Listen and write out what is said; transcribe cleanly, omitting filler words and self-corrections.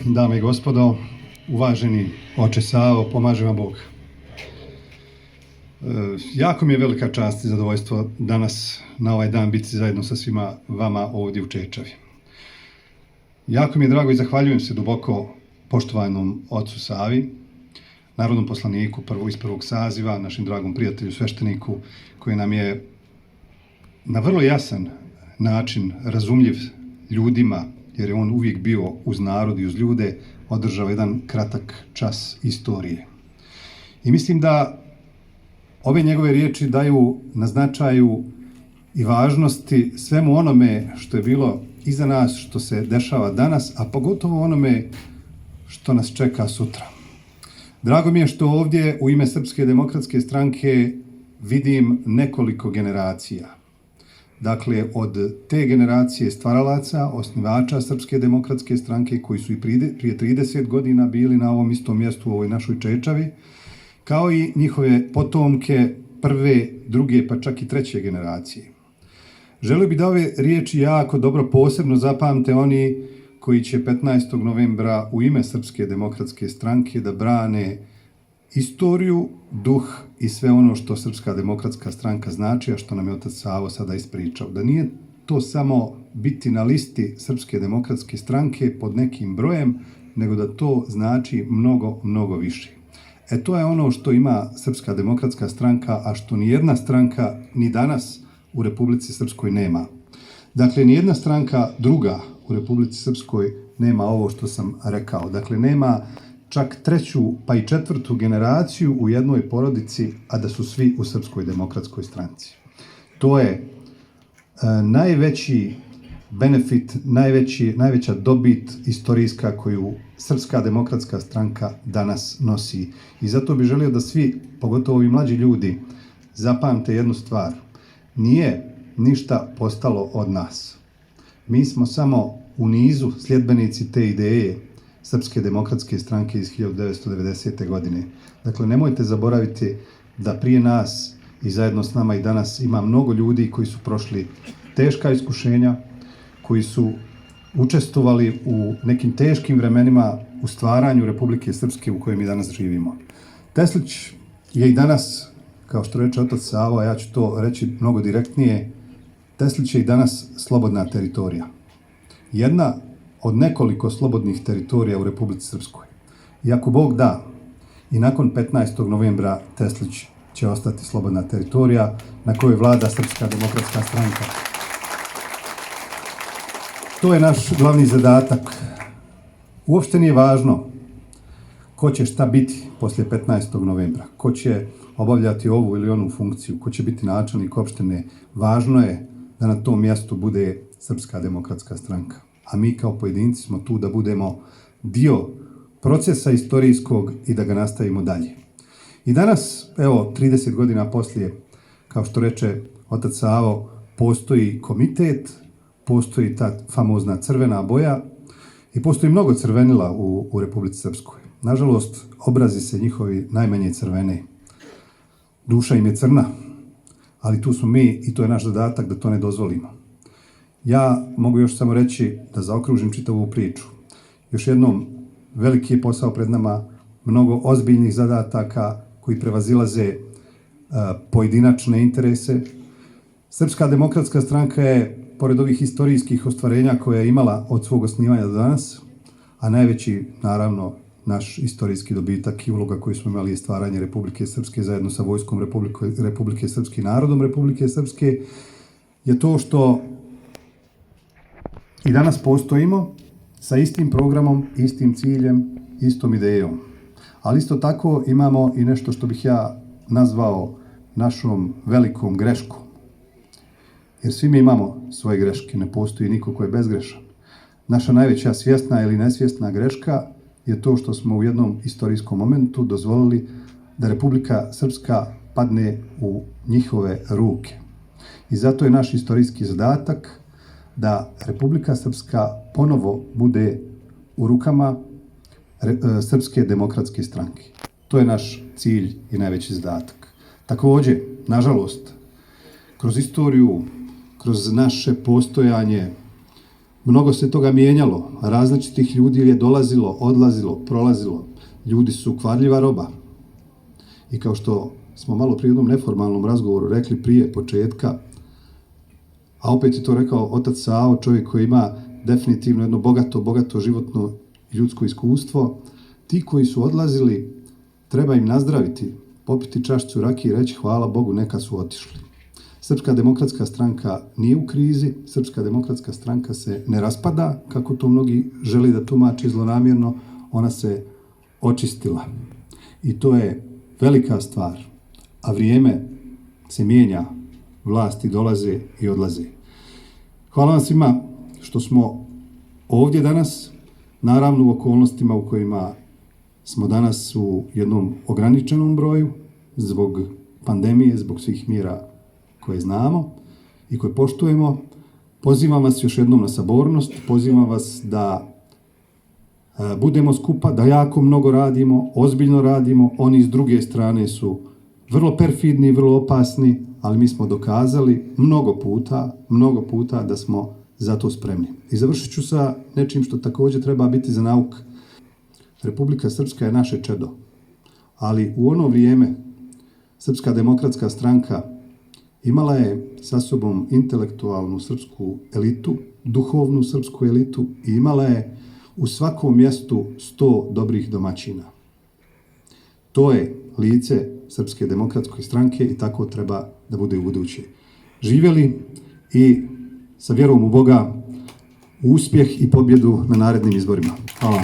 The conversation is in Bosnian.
Dame i gospodo, uvaženi oče Savo, pomaže vam Bog. Jako mi je velika čast i zadovoljstvo danas na ovaj dan biti zajedno sa svima vama ovdje u Čečavi. Jako mi je drago i zahvaljujem se duboko poštovanom ocu Savi, narodnom poslaniku iz prvog saziva, našem dragom prijatelju svešteniku, koji nam je na vrlo jasan način razumljiv ljudima, jer je on uvijek bio uz narod i uz ljude, održao jedan kratak čas istorije. I mislim da ove njegove riječi daju na značaju i važnosti svemu onome što je bilo iza nas, što se dešava danas, a pogotovo onome što nas čeka sutra. Drago mi je što ovdje u ime Srpske demokratske stranke vidim nekoliko generacija. Dakle, od te generacije stvaralaca, osnivača Srpske demokratske stranke, koji su i prije 30 godina bili na ovom istom mjestu u ovoj našoj Čečavi, kao i njihove potomke prve, druge, pa čak i treće generacije. Želio bih da ove riječi jako dobro posebno zapamte oni koji će 15. novembra u ime Srpske demokratske stranke da brane istoriju, duh i sve ono što Srpska demokratska stranka znači, a što nam je otac Savo sada ispričao. Da nije to samo biti na listi Srpske demokratske stranke pod nekim brojem, nego da to znači mnogo, mnogo više. To je ono što ima Srpska demokratska stranka, a što nijedna stranka ni danas u Republici Srpskoj nema. Dakle, nijedna stranka druga u Republici Srpskoj nema ovo što sam rekao. Dakle, nema čak treću pa i četvrtu generaciju u jednoj porodici, a da su svi u Srpskoj demokratskoj stranci. To je najveći benefit, najveća dobit istorijska koju Srpska demokratska stranka danas nosi. I zato bih želio da svi, pogotovo i mlađi ljudi, zapamte jednu stvar. Nije ništa postalo od nas. Mi smo samo u nizu sljedbenici te ideje Srpske demokratske stranke iz 1990. godine. Dakle, nemojte zaboraviti da prije nas i zajedno s nama i danas ima mnogo ljudi koji su prošli teška iskušenja, koji su učestvovali u nekim teškim vremenima u stvaranju Republike Srpske u kojoj mi danas živimo. Teslić je i danas, kao što reče otac Savo, a ja ću to reći mnogo direktnije, Teslić je i danas slobodna teritorija. Jedna od nekoliko slobodnih teritorija u Republici Srpskoj. I ako Bog da, i nakon 15. novembra Teslić će ostati slobodna teritorija na kojoj vlada Srpska demokratska stranka. To je naš glavni zadatak. Uopšte nije važno ko će šta biti poslije 15. novembra, ko će obavljati ovu ili onu funkciju, ko će biti načelnik opštine. Važno je da na tom mjestu bude Srpska demokratska stranka. A mi kao pojedinci smo tu da budemo dio procesa istorijskog i da ga nastavimo dalje. I danas, evo, 30 godina poslije, kao što reče otac Savo, postoji komitet, postoji ta famozna crvena boja i postoji mnogo crvenila u Republici Srpskoj. Nažalost, obrazi se njihovi najmanje crvene. Duša im je crna, ali tu smo mi i to je naš zadatak da to ne dozvolimo. Ja mogu još samo reći da zaokružim čitavu priču. Još jednom, veliki je posao pred nama, mnogo ozbiljnih zadataka koji prevazilaze pojedinačne interese. Srpska demokratska stranka je, pored ovih istorijskih ostvarenja koje je imala od svog osnivanja do danas, a najveći, naravno, naš istorijski dobitak i uloga koju smo imali je stvaranje Republike Srpske zajedno sa vojskom Republike Srpske i narodom Republike Srpske, je to što i danas postojimo sa istim programom, istim ciljem, istom idejom. Ali isto tako imamo i nešto što bih ja nazvao našom velikom greškom. Jer svi mi imamo svoje greške, ne postoji niko ko je bezgrešan. Naša najveća svjesna ili nesvjesna greška je to što smo u jednom istorijskom momentu dozvolili da Republika Srpska padne u njihove ruke. I zato je naš istorijski zadatak da Republika Srpska ponovo bude u rukama Srpske demokratske stranke. To je naš cilj i najveći zadatak. Također, nažalost, kroz istoriju, kroz naše postojanje, Mnogo se toga mijenjalo, različitih ljudi je dolazilo, odlazilo, prolazilo. Ljudi su kvarljiva roba. I kao što smo malo prije u jednom neformalnom razgovoru rekli prije početka, a opet je to rekao otac Savo, čovjek koji ima definitivno jedno bogato životno ljudsko iskustvo, ti koji su odlazili, treba im nazdraviti, popiti čašicu rakije i reći hvala Bogu, neka su otišli. Srpska demokratska stranka nije u krizi, Srpska demokratska stranka se ne raspada, kako to mnogi želi da tumači zlonamjerno, ona se očistila. I to je velika stvar, a vrijeme se mijenja, vlasti dolaze i odlaze. Hvala vam svima što smo ovdje danas, naravno u okolnostima u kojima smo danas u jednom ograničenom broju, zbog pandemije, zbog svih mjera koje znamo i koje poštujemo. Pozivam vas još jednom na sabornost, pozivam vas da budemo skupa, da jako mnogo radimo, ozbiljno radimo. Oni s druge strane su vrlo perfidni, vrlo opasni, ali mi smo dokazali mnogo puta da smo za to spremni. I završit ću sa nečim što također treba biti za nauk. Republika Srpska je naše čedo, ali u ono vrijeme Srpska demokratska stranka imala je sa sobom intelektualnu srpsku elitu, duhovnu srpsku elitu i imala je u svakom mjestu 100 dobrih domaćina. To je lice Srpske demokratske stranke i tako treba da bude u buduće. Živjeli i sa vjerom u Boga uspjeh i pobjedu na narednim izborima. Hvala.